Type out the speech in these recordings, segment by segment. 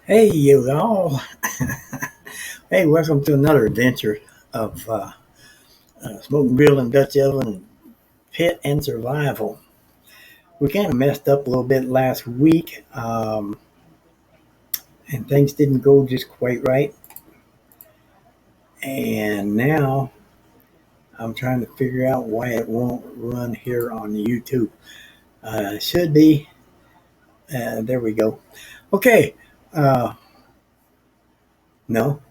Hey, you all. Hey, welcome to another adventure of smoking, grilling, Dutch oven, pit, and survival. We kind of messed up a little bit last week, and things didn't go just quite right. And now I'm trying to figure out why it won't run here on YouTube. Should be. There we go. Okay. Uh, no,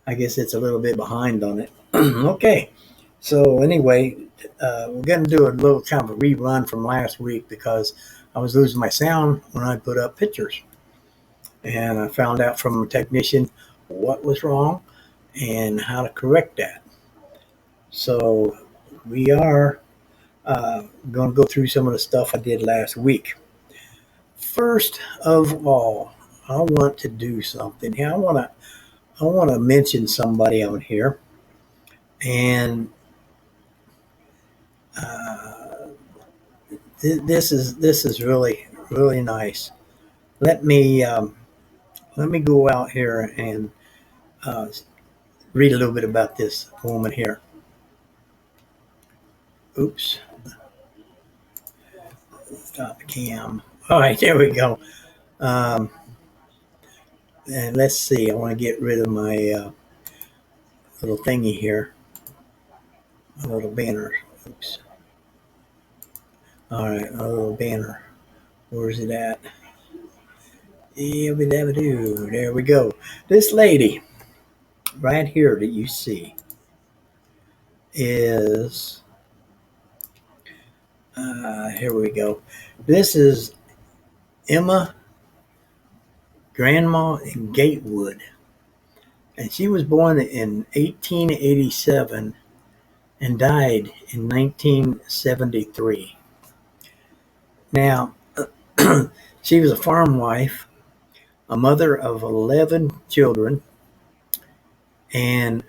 I guess it's a little bit behind on it. Okay. So anyway, we're going to do a little kind of a rerun from last week because I was losing my sound when I put up pictures, and I found out from a technician what was wrong and how to correct that. So we are going to go through some of the stuff I did last week. First of all, I want to do something here. I want to mention somebody on here, and uh, this is really nice. Let me let me go out here and uh, read a little bit about this woman here. Oops, stop the cam. All right, there we go. Um, and let's see. I want to get rid of my little thingy here, my little banner. Oops. All right, my little banner. Where's it at? There we go. This lady right here that you see is here we go. This is Emma Grandma in Gatewood, and she was born in 1887 and died in 1973. Now, she was a farm wife, a mother of 11 children, and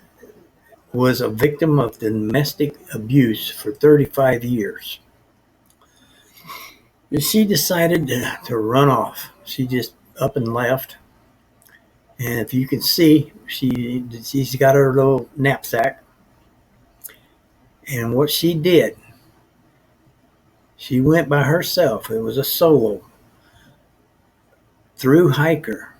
was a victim of domestic abuse for 35 years. She decided to run off. She just up and left. And if you can see, she's got her little knapsack. And what she did, she went by herself. It was a solo through hiker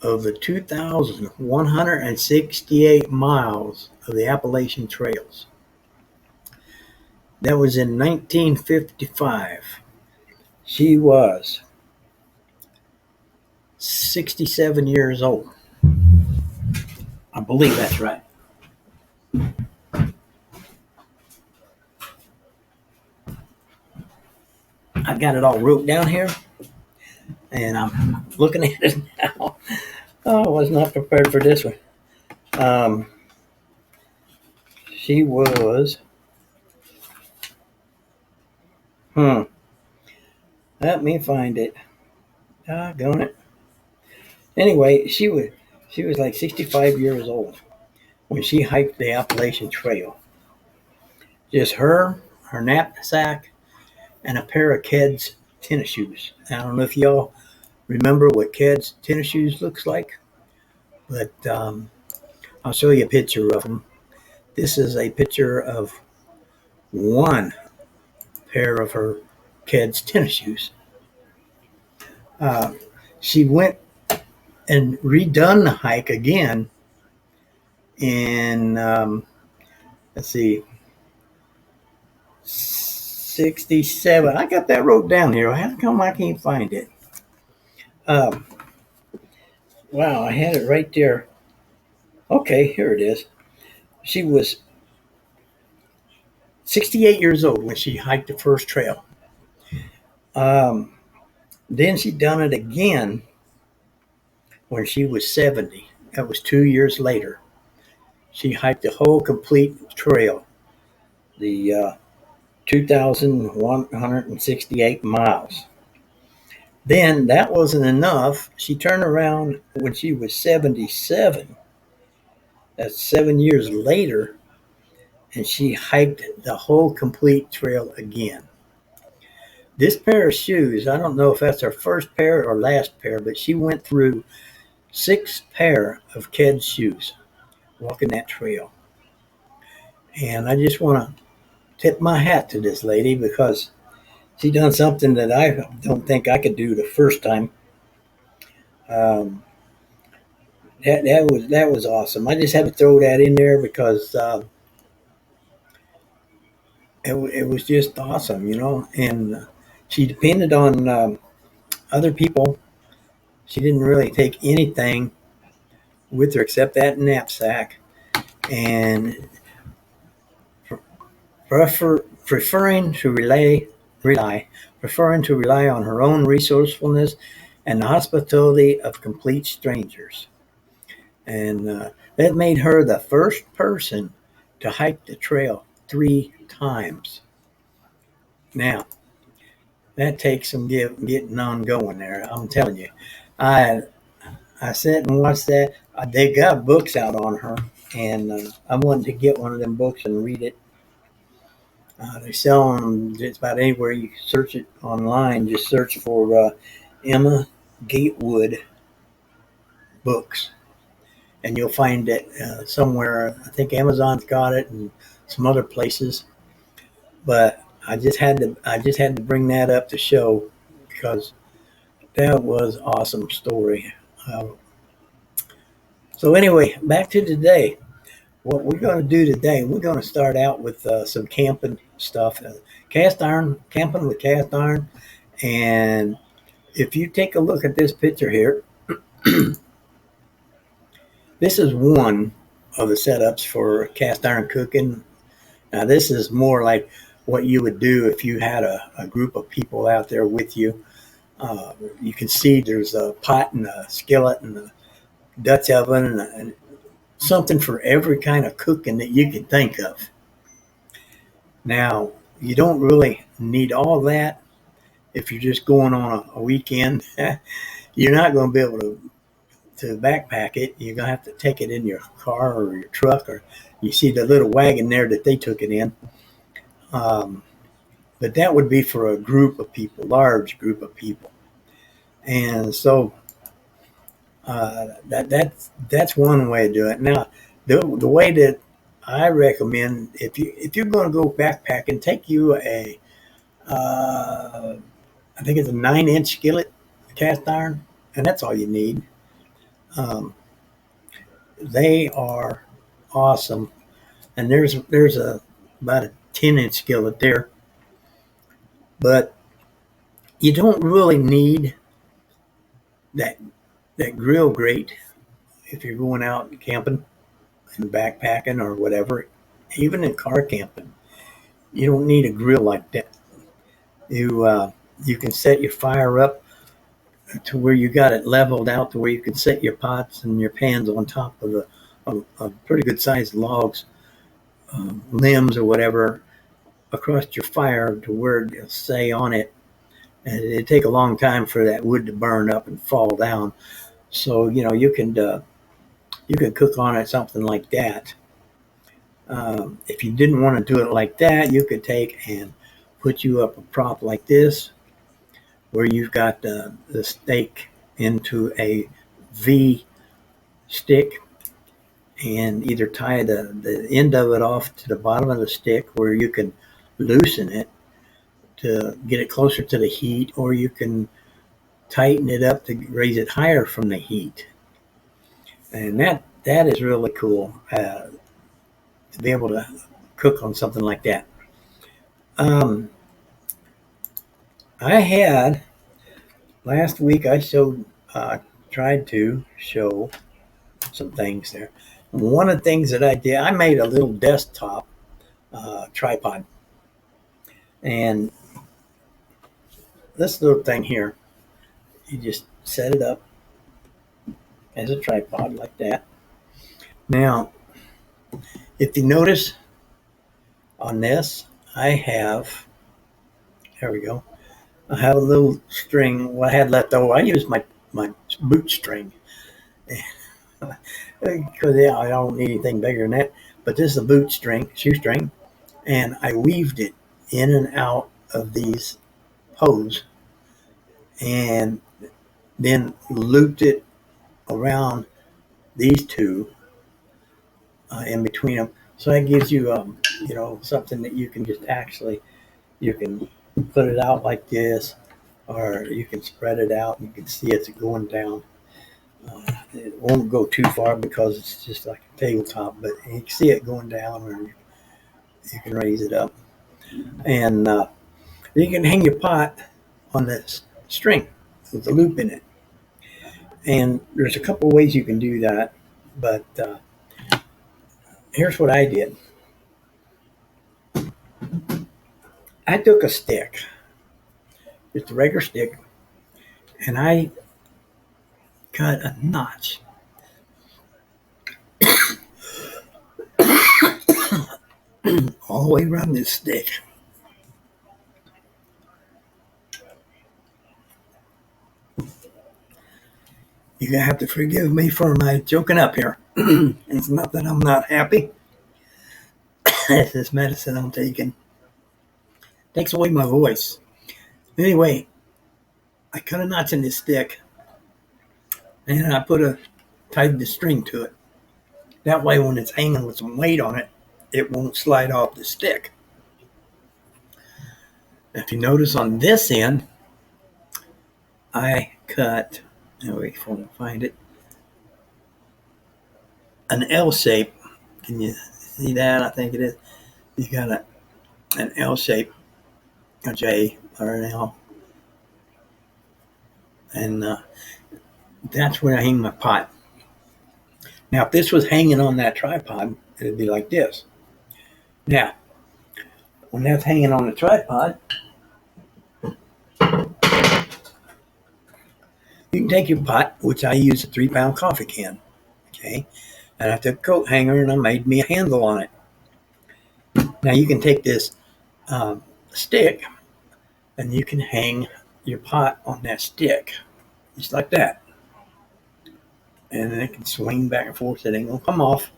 of the 2,168 miles of the Appalachian Trails. That was in 1955. She was 67 years old. I believe that's right. I got it all wrote down here, and I'm looking at it now. Oh, I was not prepared for this one. Um, she was, hmm, let me find it. Doggone it. Anyway, she was like 65 years old when she hiked the Appalachian Trail. Just her knapsack, and a pair of Keds tennis shoes. I don't know if y'all remember what Keds tennis shoes looks like, but I'll show you a picture of them. This is a picture of one pair of her Keds tennis shoes. Uh, she went and redone the hike again in let's see, 67. I got that wrote down here. How come I can't find it? Um, wow, I had it right there. Okay, here it is. She was 68 years old when she hiked the first trail. Um, then she done it again when she was 70. That was 2 years later. She hiked the whole complete trail, the 2,168 miles. Then that wasn't enough. She turned around when she was 77. That's 7 years later, and she hiked the whole complete trail again. This pair of shoes, I don't know if that's her first pair or last pair, but she went through 6 pair of Keds shoes walking that trail. And I just want to tip my hat to this lady because she done something that I don't think I could do the first time. Um, that was awesome. I just had to throw that in there because it was just awesome, And she depended on other people. She didn't really take anything with her except that knapsack, and preferring to rely preferring to rely on her own resourcefulness and the hospitality of complete strangers. And that made her the first person to hike the trail 3 times. Now, that takes some getting on going there. I'm telling you. I I sat and watched that. They got books out on her, and I wanted to get one of them books and read it. They sell them just about anywhere you search it online. Just search for Emma Gatewood books, and you'll find it somewhere. I think Amazon's got it, and some other places. But I just had to bring that up to show because that was awesome story. Uh, so anyway, back to today. What we're going to do today, we're going to start out with some camping stuff, cast iron, camping with cast iron. And if you take a look at this picture here, this is one of the setups for cast iron cooking. Now, this is more like what you would do if you had a group of people out there with you. You can see there's a pot and a skillet and a Dutch oven and something for every kind of cooking that you can think of. Now, you don't really need all that if you're just going on a weekend. You're not going to be able to backpack it. You're going to have to take it in your car or your truck, or you see the little wagon there that they took it in. Um, but that would be for a group of people, large group of people. And so that's one way to do it. Now, the way that I recommend if you're going to go backpacking, take you I think it's a 9-inch skillet cast iron, and that's all you need. Um, they are awesome, and there's about a 10-inch skillet there, but you don't really need that grill grate if you're going out camping and backpacking or whatever, even in car camping. You don't need a grill like that. You can set your fire up to where you got it leveled out to where you can set your pots and your pans on top of a pretty good sized logs, limbs or whatever across your fire to where it'll stay on it. And it'd take a long time for that wood to burn up and fall down. So you can cook on it something like that. If you didn't want to do it like that, you could take and put you up a prop like this, where you've got the steak into a V stick, and either tie the end of it off to the bottom of the stick where you can loosen it to get it closer to the heat, or you can tighten it up to raise it higher from the heat. And that is really cool to be able to cook on something like that. Um, I had last week. Tried to show some things there. One of the things that I did, I made a little desktop tripod. And this little thing here, you just set it up as a tripod like that. Now, if you notice on this, I have, there we go, I have a little string, what I had left over. I used my boot string because I don't need anything bigger than that. But this is a boot string, shoestring, and I weaved it in and out of these hose and then looped it around these two in between them. So that gives you, something that you can just actually, you can put it out like this, or you can spread it out. You can see it's going down. It won't go too far because it's just like a tabletop, but you can see it going down, or you can raise it up. And you can hang your pot on this string with a loop in it. And there's a couple ways you can do that, but here's what I did. I took a stick, just a regular stick, and I cut a notch all the way around this stick. You're gonna have to forgive me for my joking up here. It's not that I'm not happy. It's this medicine I'm taking. Takes away my voice. Anyway, I cut a notch in this stick and I tied the string to it. That way when it's hanging with some weight on it, it won't slide off the stick. If you notice on this end, I cut, wait for me to find it, an L shape. Can you see that? I think it is. You got an L shape, a J or an L. And that's where I hang my pot. Now, if this was hanging on that tripod, it'd be like this. Now, when that's hanging on the tripod, you can take your pot, which I use a 3-pound coffee can, okay, and I took a coat hanger and I made me a handle on it. Now you can take this stick and you can hang your pot on that stick, just like that, and then it can swing back and forth. It ain't gonna come off,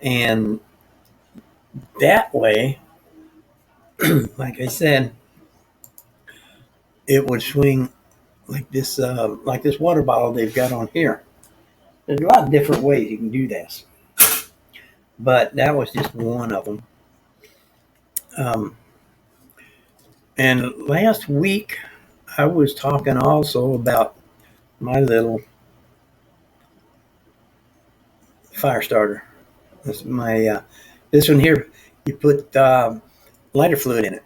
and that way, like I said, it would swing like this water bottle they've got on here. There's a lot of different ways you can do this, but that was just one of them. And last week, I was talking also about my little fire starter. This one here. You put lighter fluid in it.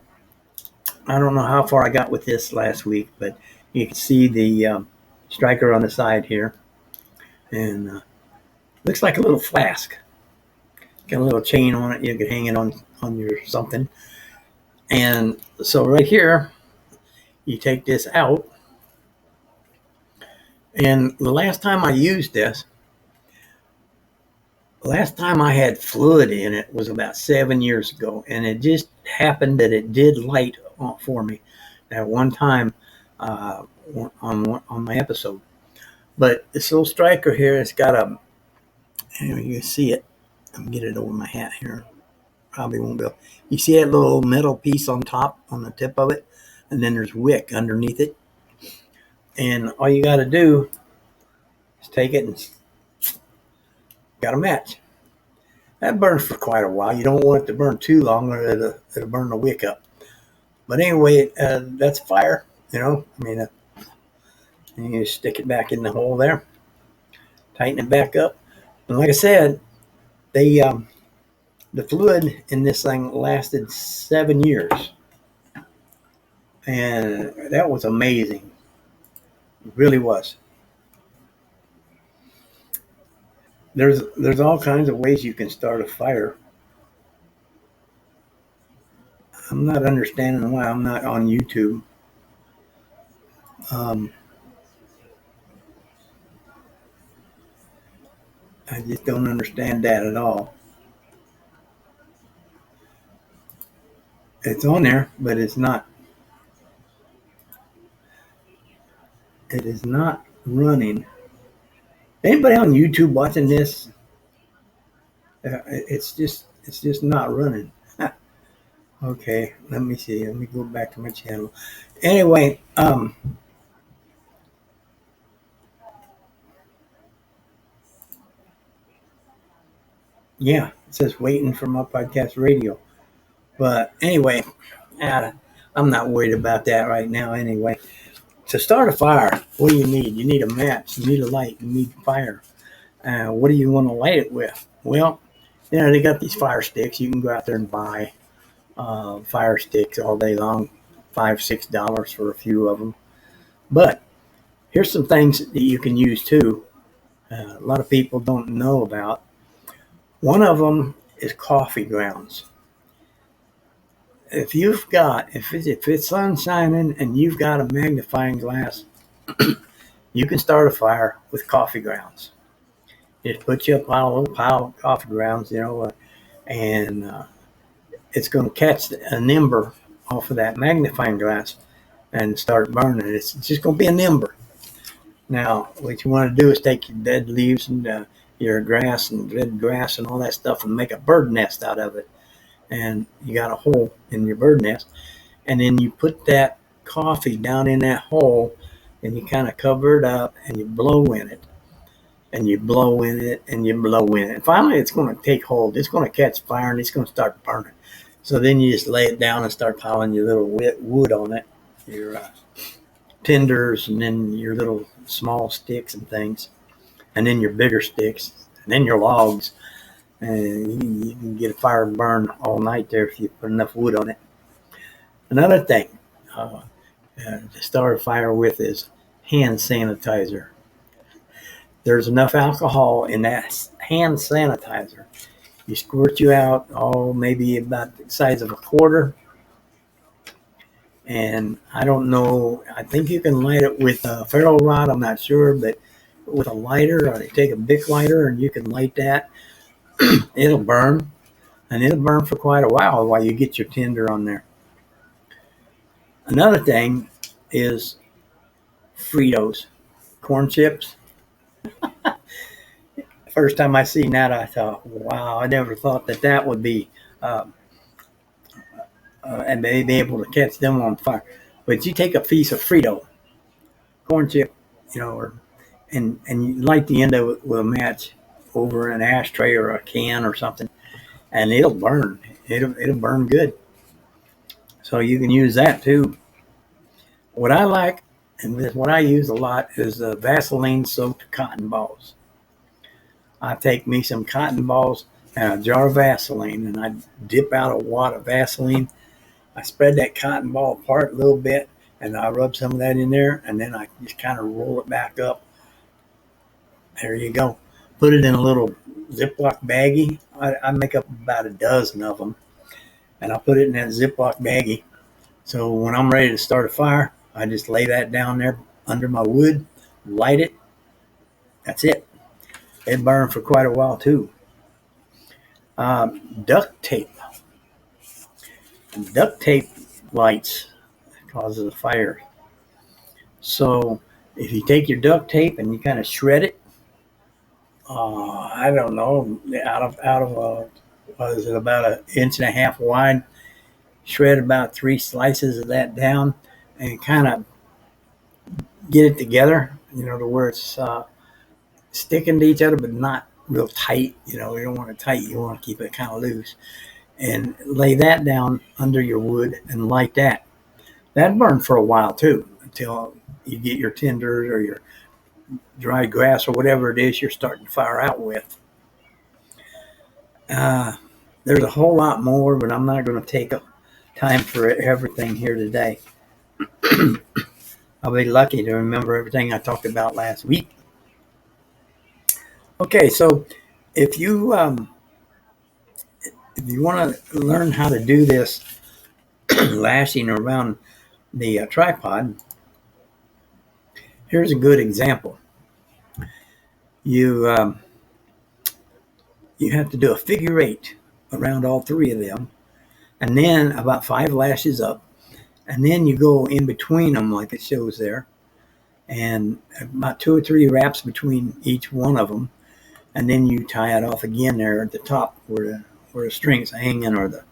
I don't know how far I got with this last week, but you can see the striker on the side here, and looks like a little flask. Got a little chain on it. You can hang it on your something. And so right here, you take this out. And the last time I used this, last time I had fluid in it was about 7 years ago, and it just happened that it did light for me at one time on my episode. But this little striker here, it's got anyway, you can see it. I'm gonna get it over my hat here. Probably won't be able. You see that little metal piece on top, on the tip of it, and then there's wick underneath it. And all you got to do is take it and got a match. That burns for quite a while. You don't want it to burn too long, or it'll burn the wick up. But anyway, that's fire. I mean, and you stick it back in the hole there, tighten it back up, and like I said, the fluid in this thing lasted 7 years, and that was amazing. It really was. There's all kinds of ways you can start a fire. I'm not understanding why I'm not on YouTube. Um, I just don't understand that at all. It's on there, but it's not. It is not running. Anybody on YouTube watching this? It's just not running. Okay, let me see. Let me go back to my channel. Anyway, yeah, it says waiting for my podcast radio. But anyway, uh, I'm not worried about that right now. Anyway, to start a fire, what do you need? You need a match. You need a light. You need fire. What do you want to light it with? Well, they got these fire sticks. You can go out there and buy fire sticks all day long, $5-6 for a few of them. But here's some things that you can use too. A lot of people don't know about. One of them is coffee grounds. If it's sun shining and you've got a magnifying glass, you can start a fire with coffee grounds. Just put you a little pile of coffee grounds, and it's going to catch an ember off of that magnifying glass and start burning. It's just going to be an ember. Now, what you want to do is take your dead leaves and your grass and dead grass and all that stuff and make a bird nest out of it. And you got a hole in your bird nest. And then you put that coffee down in that hole and you kind of cover it up and you blow in it. And you blow in it and you blow in it. And finally, it's going to take hold. It's going to catch fire and it's going to start burning. So then you just lay it down and start piling your little wood on it, your tinders, and then your little small sticks and things, and then your bigger sticks, and then your logs. And you can get a fire burn all night there if you put enough wood on it. Another thing to start a fire with is hand sanitizer. There's enough alcohol in that hand sanitizer. You squirt you out, maybe about the size of a quarter. And I don't know, I think you can light it with a ferro rod, I'm not sure, but with a lighter, or you take a Bic lighter and you can light that. It'll burn, and it'll burn for quite a while you get your tinder on there. Another thing is Fritos, corn chips. First time I seen that, I thought, wow, I never thought that would be, and they'd be able to catch them on fire. But you take a piece of Frito, corn chip, and you light the end of it with a match over an ashtray or a can or something, and it'll burn. It'll burn good. So you can use that too. What I like, and what I use a lot, is the Vaseline soaked cotton balls. I take me some cotton balls and a jar of Vaseline, and I dip out a wad of Vaseline. I spread that cotton ball apart a little bit, and I rub some of that in there, and then I just kind of roll it back up. There you go. Put it in a little Ziploc baggie. I make up about a dozen of them, and I put it in that Ziploc baggie. So when I'm ready to start a fire, I just lay that down there under my wood, light it. That's it. It burned for quite a while too. Duct tape. Duct tape lights causes a fire. So if you take your duct tape and you kind of shred it, I don't know, out of what is it, about an inch and a half wide, shred about 3 slices of that down and kind of get it together, to where it's sticking to each other, but not real tight. You don't want it tight. You want to keep it kind of loose. And lay that down under your wood and light that. That burned for a while too, until you get your tinders or your dry grass or whatever it is you're starting to fire out with. There's a whole lot more, but I'm not going to take up time for everything here today. I'll be lucky to remember everything I talked about last week. Okay, so if you want to learn how to do this, lashing around the tripod, here's a good example. You you have to do a figure eight around all three of them, and then about 5 lashes up, and then you go in between them like it shows there, and about 2 or 3 wraps between each one of them, and then you tie it off again there at the top where the string's hanging or the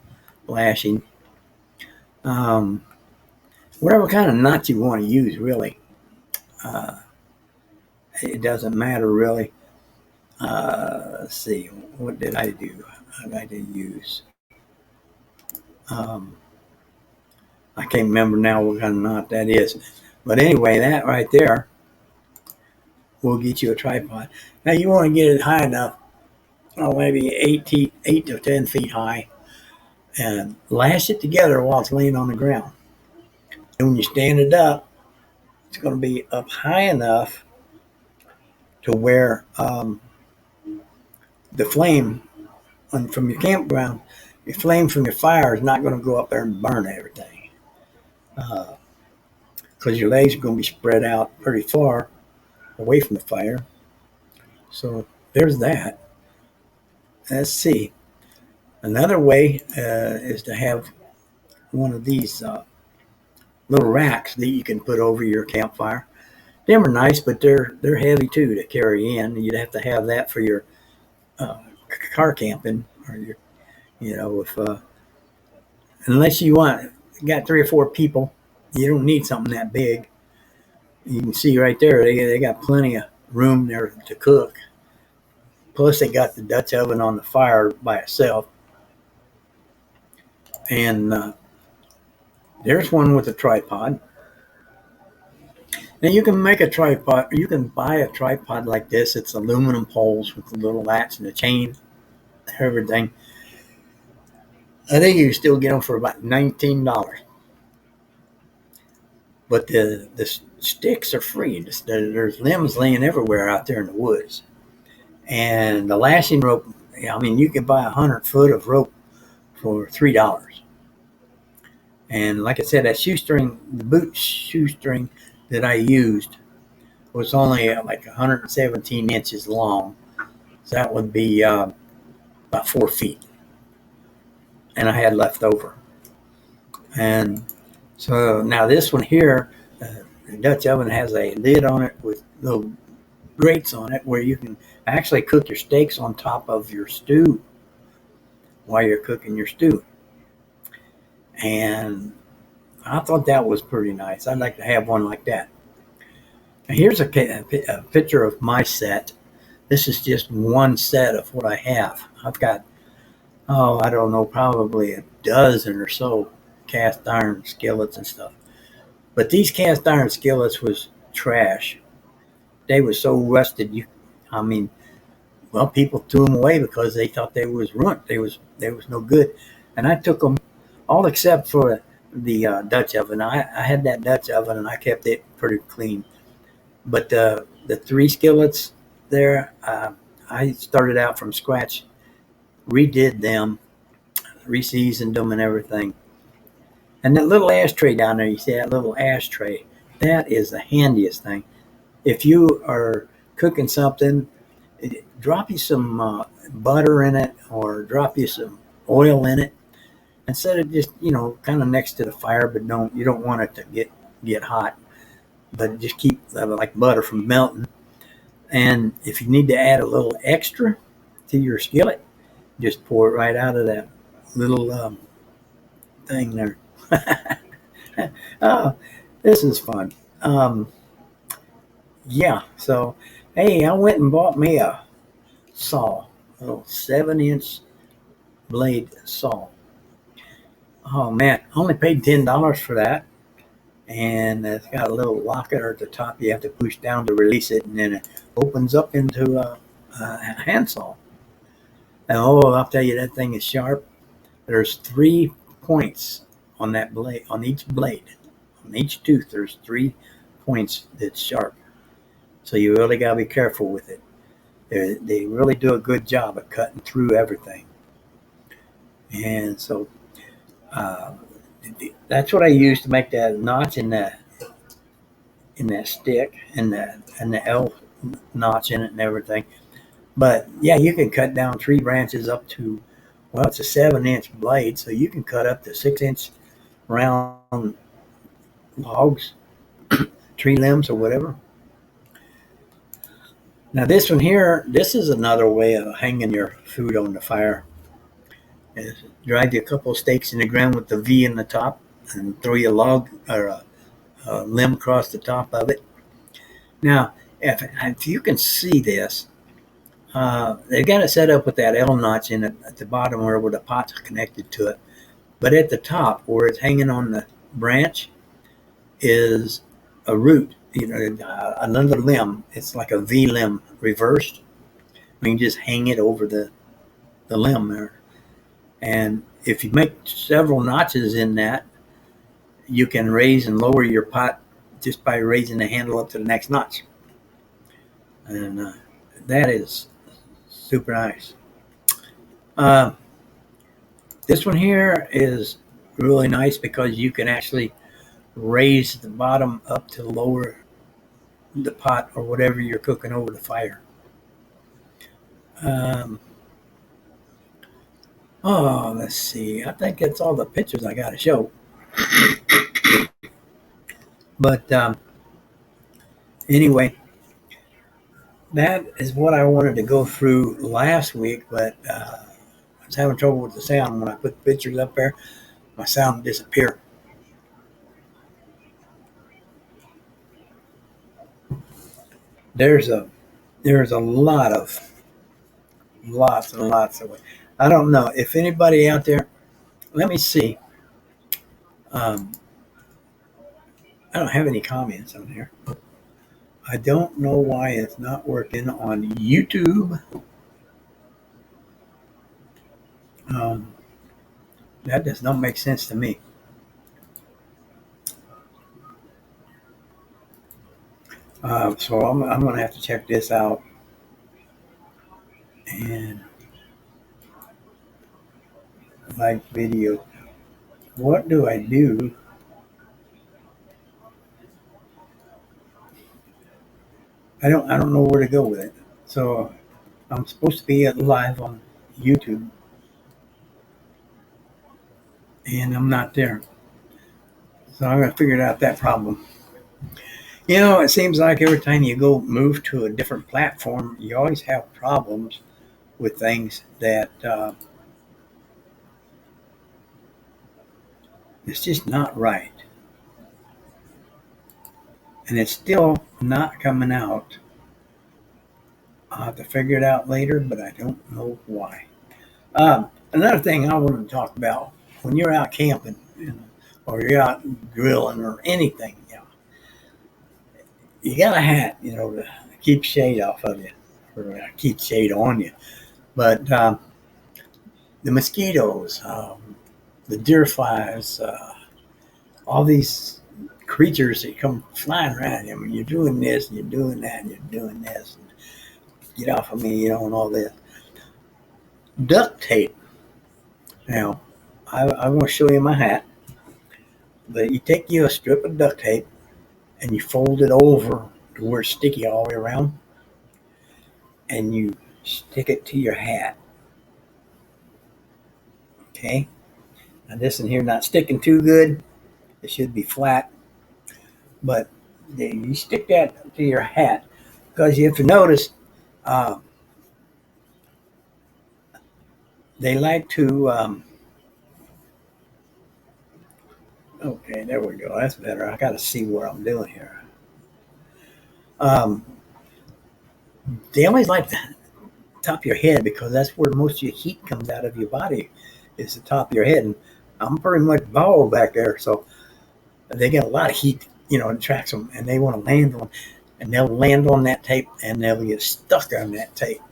lashing. Um, Whatever kind of knot you want to use, really. Uh, it doesn't matter really. Let's see, what did I do? I did use. Um, I can't remember now what kind of knot that is. But anyway, that right there will get you a tripod. Now you want to get it high enough, maybe 8 to 10 feet high, and lash it together while it's laying on the ground. And when you stand it up, it's going to be up high enough to where the flame from your campground, your flame from your fire is not going to go up there and burn everything. Because your legs are going to be spread out pretty far away from the fire. So there's that. Let's see. Another way is to have one of these little racks that you can put over your campfire. Them are nice, but they're heavy too to carry in. You'd have to have that for your uh, car camping, or your, if unless you got 3 or 4 people, you don't need something that big. You can see right there, they got plenty of room there to cook. Plus, they got the Dutch oven on the fire by itself, and there's one with a tripod. Now you can make a tripod. You can buy a tripod like this. It's aluminum poles with the little latch and the chain, everything. I think you can still get them for about $19. But the sticks are free. There's limbs laying everywhere out there in the woods. And the lashing rope, I mean, you can buy 100 foot of rope for $3. And like I said, that shoestring, the boot shoestring that I used was only like 117 inches long. So that would be about 4 feet. And I had left over. And so now this one here, the Dutch oven has a lid on it with little grates on it where you can actually cook your steaks on top of your stew while you're cooking your stew. And I thought that was pretty nice. I'd like to have one like that. Now here's a picture of my set. This is just one set of what I have. I've got, I don't know, probably a dozen or so cast iron skillets and stuff. But these cast iron skillets was trash. They were so rusted. People threw them away because they thought they was ruined. They was no good. And I took them all except for the Dutch oven. I had that Dutch oven and I kept it pretty clean. But the 3 skillets there, I started out from scratch, redid them, reseasoned them and everything. And that little ashtray down there, you see that little ashtray, that is the handiest thing. If you are cooking something, drop you some butter in it or drop you some oil in it instead of just, kind of next to the fire, but you don't want it to get hot, but just keep like butter from melting. And if you need to add a little extra to your skillet, just pour it right out of that little thing there. Oh, this is fun. Yeah, so hey, I went and bought me a saw, a little 7-inch blade saw. Oh man, I only paid $10 for that, and it's got a little locker at the top. You have to push down to release it, and then it opens up into a handsaw. And I'll tell you, that thing is sharp. There's 3 points on that blade, on each blade, on each tooth. There's 3 points that's sharp. So you really gotta be careful with it. They really do a good job at cutting through everything. And so that's what I use to make that notch in that stick and the L notch in it and everything. But yeah, you can cut down tree branches up to, well, it's a 7-inch blade, so you can cut up to 6-inch round logs, tree limbs, or whatever. Now, this one here, this is another way of hanging your food on the fire. Is drive you a couple of stakes in the ground with the V in the top and throw you a log or a limb across the top of it. Now, if you can see this, they've got it set up with that L notch in it at the bottom where the pots are connected to it. But at the top, where it's hanging on the branch, is a root, another limb. It's like a V limb reversed. You can just hang it over the limb there. And if you make several notches in that, you can raise and lower your pot just by raising the handle up to the next notch. And that is super nice. This one here is really nice because you can actually raise the bottom up to lower the pot or whatever you're cooking over the fire. Let's see. I think that's all the pictures I got to show. But anyway, that is what I wanted to go through last week, but I was having trouble with the sound. When I put the pictures up there, my sound disappeared. There's a lots and lots of. I don't know if anybody out there. Let me see. I don't have any comments on here. I don't know why it's not working on YouTube. That does not make sense to me. So I'm going to have to check this out. And like video. What do I do? I don't know where to go with it. So I'm supposed to be live on YouTube, and I'm not there. So I'm going to figure out that problem. It seems like every time you go move to a different platform, you always have problems with things that it's just not right. And it's still not coming out. I'll have to figure it out later, but I don't know why. Another thing I want to talk about, when you're out camping, or you're out grilling or anything, you got a hat, to keep shade off of you, or keep shade on you. But the mosquitoes, the deer flies, all these creatures that come flying around you. I mean, you're doing this and you're doing that and you're doing this. And get off of me, and all this. Duct tape. Now, I want to show you my hat. But you take a strip of duct tape and you fold it over to where it's sticky all the way around, and you stick it to your hat. Okay? Now this in here not sticking too good. It should be flat. But you stick that to your hat because you have to notice they like to. Okay, there we go. That's better. I got to see what I'm doing here. They always like the top of your head because that's where most of your heat comes out of your body, is the top of your head. And I'm pretty much bald back there, so they get a lot of heat, it attracts them, and they want to land on, and they'll land on that tape, and they'll get stuck on that tape.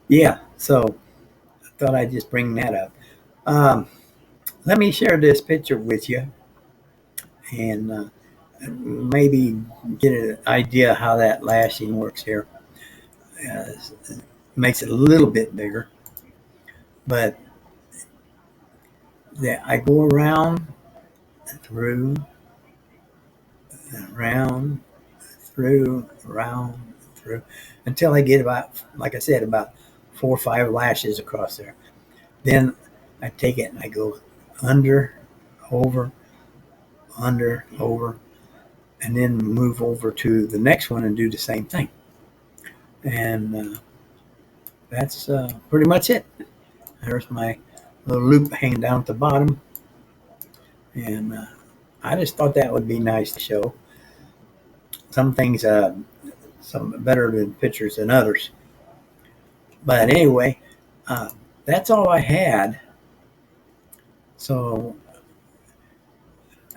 Yeah, so I thought I'd just bring that up. Let me share this picture with you, and maybe get an idea how that lashing works here. Makes it a little bit bigger, but I go around, through, around, through, around, through, until I get about, like I said, about 4 or 5 lashes across there. Then I take it and I go under, over, under, over, and then move over to the next one and do the same thing. And that's pretty much it. There's my little loop hanging down at the bottom. And I just thought that would be nice to show. Some things, some better than pictures than others. But anyway, uh, that's all I had. So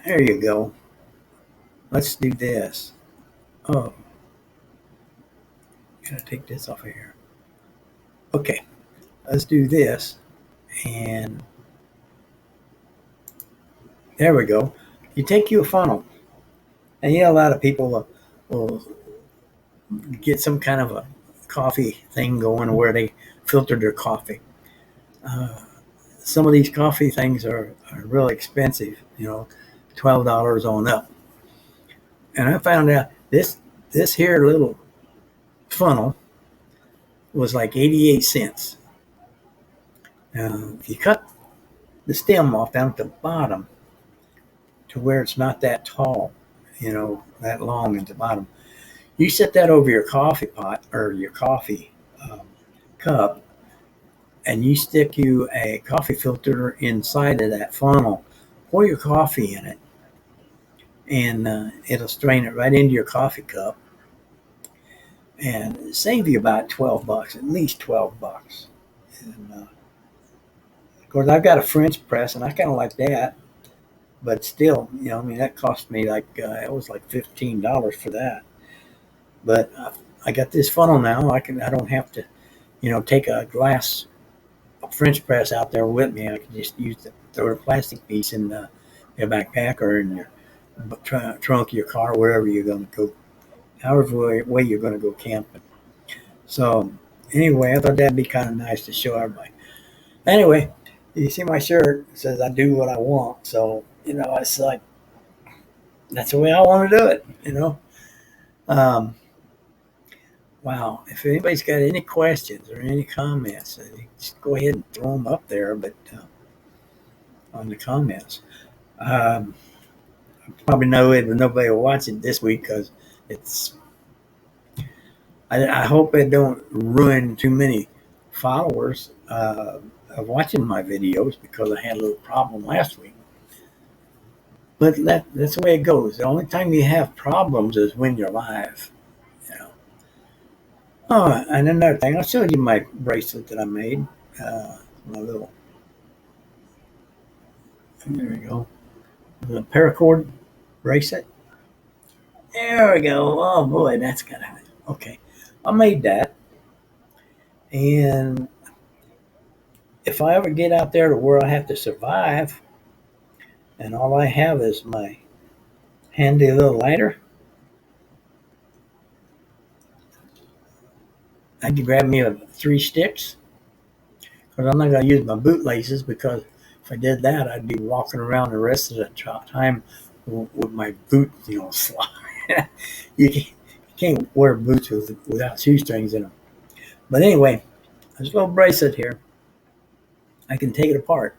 there you go. Let's do this. Oh, gotta take this off of here. Okay, let's do this. And there we go. You take you a funnel. And a lot of people will get some kind of a coffee thing going where they filter their coffee. Uh, some of these coffee things are really expensive, $12 on up. And I found out this here little funnel was like 88 cents. Now, if you cut the stem off down at the bottom to where it's not that tall, that long at the bottom, you set that over your coffee pot or your coffee um, cup, and you stick you a coffee filter inside of that funnel. Pour your coffee in it, and it'll strain it right into your coffee cup, and save you about $12, at least $12. And of course, I've got a French press, and I kind of like that, but still, that cost me like it was like $15 for that. But I got this funnel now. I don't have to, take a glass French press out there with me. I can just throw a plastic piece in your backpack or in your trunk of your car, wherever you're going to go, however way you're going to go camping. So anyway, I thought that'd be kind of nice to show everybody. Anyway, you see my shirt, it says I do what I want. So, it's like, that's the way I want to do it. Um, wow. If anybody's got any questions or any comments, just go ahead and throw them up there, but on the comments. Um, Probably nobody will watch it this week because it's. I hope it don't ruin too many followers of watching my videos because I had a little problem last week. But that's the way it goes. The only time you have problems is when you're live. You know. Oh, and another thing, I'll show you my bracelet that I made. My little. There we go. The paracord bracelet. There we go. Oh boy, that's kind of okay. I made that, and if I ever get out there to where I have to survive, and all I have is my handy little lighter, I can grab me 3 sticks because I'm not going to use my bootlaces because if I did that, I'd be walking around the rest of the time with my boot, slide. You can't wear boots without shoestrings in them. But anyway, this little bracelet here, I can take it apart.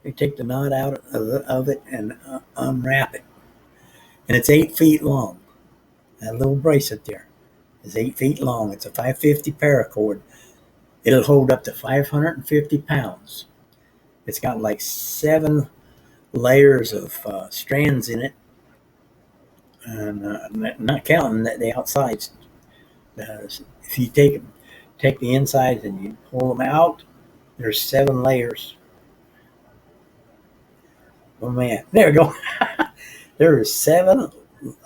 I take the knot out of it and unwrap it. And it's 8 feet long. That little bracelet there is 8 feet long. It's a 550 paracord. It'll hold up to 550 pounds. It's got like 7 layers of strands in it. And not counting the outsides. If you take the insides and you pull them out, there's 7 layers. Oh man, there we go. There are 7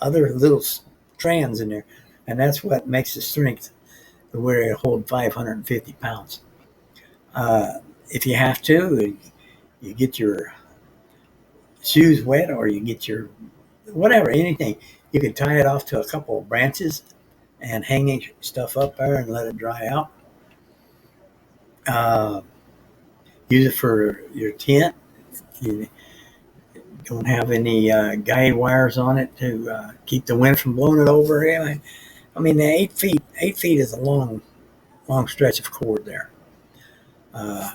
other little strands in there, and that's what makes the strength to where it hold 550 pounds. If you have to, you get your shoes wet, or you get your whatever, anything. You can tie it off to a couple of branches and hang stuff up there and let it dry out. Uh, Use it for your tent. You don't have any guide wires on it to keep the wind from blowing it over. Yeah, I mean, the 8 feet is a long stretch of cord there. Uh,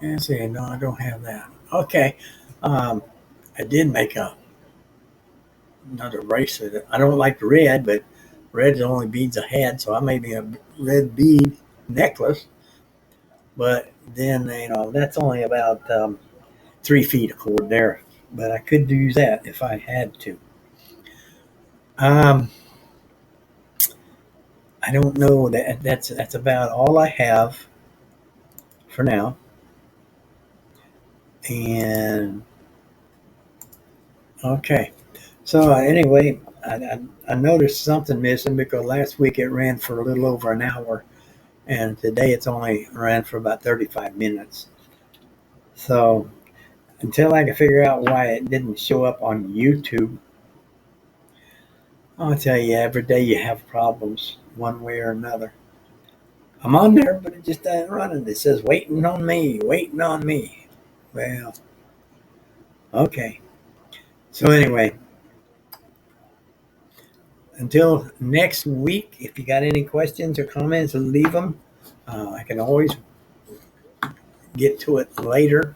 let's see, no, I don't have that. Okay, um, I did make another bracelet. I don't like red, but red's the only beads I had, so I made me a red bead necklace. But then, that's only about 3 feet of cord there. But I could use that if I had to. Um, I don't know that's about all I have for now. And okay, so anyway, I noticed something missing because last week it ran for a little over an hour, and today it's only ran for about 35 minutes. So until I can figure out why it didn't show up on YouTube, I'll tell you, every day you have problems one way or another. I'm on there, but it just ain't running. It says waiting on me, waiting on me. Well, okay. So anyway, until next week, if you got any questions or comments, leave them. I can always get to it later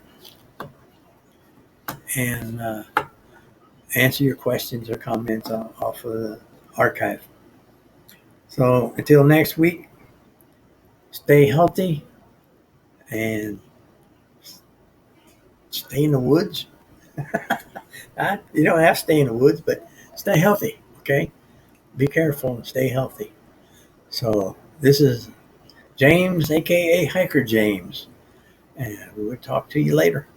and answer your questions or comments off of the archive. So until next week, stay healthy and stay in the woods. You don't have to stay in the woods, but stay healthy, okay? Be careful and stay healthy. So this is James, aka Hiker James, and we'll talk to you later.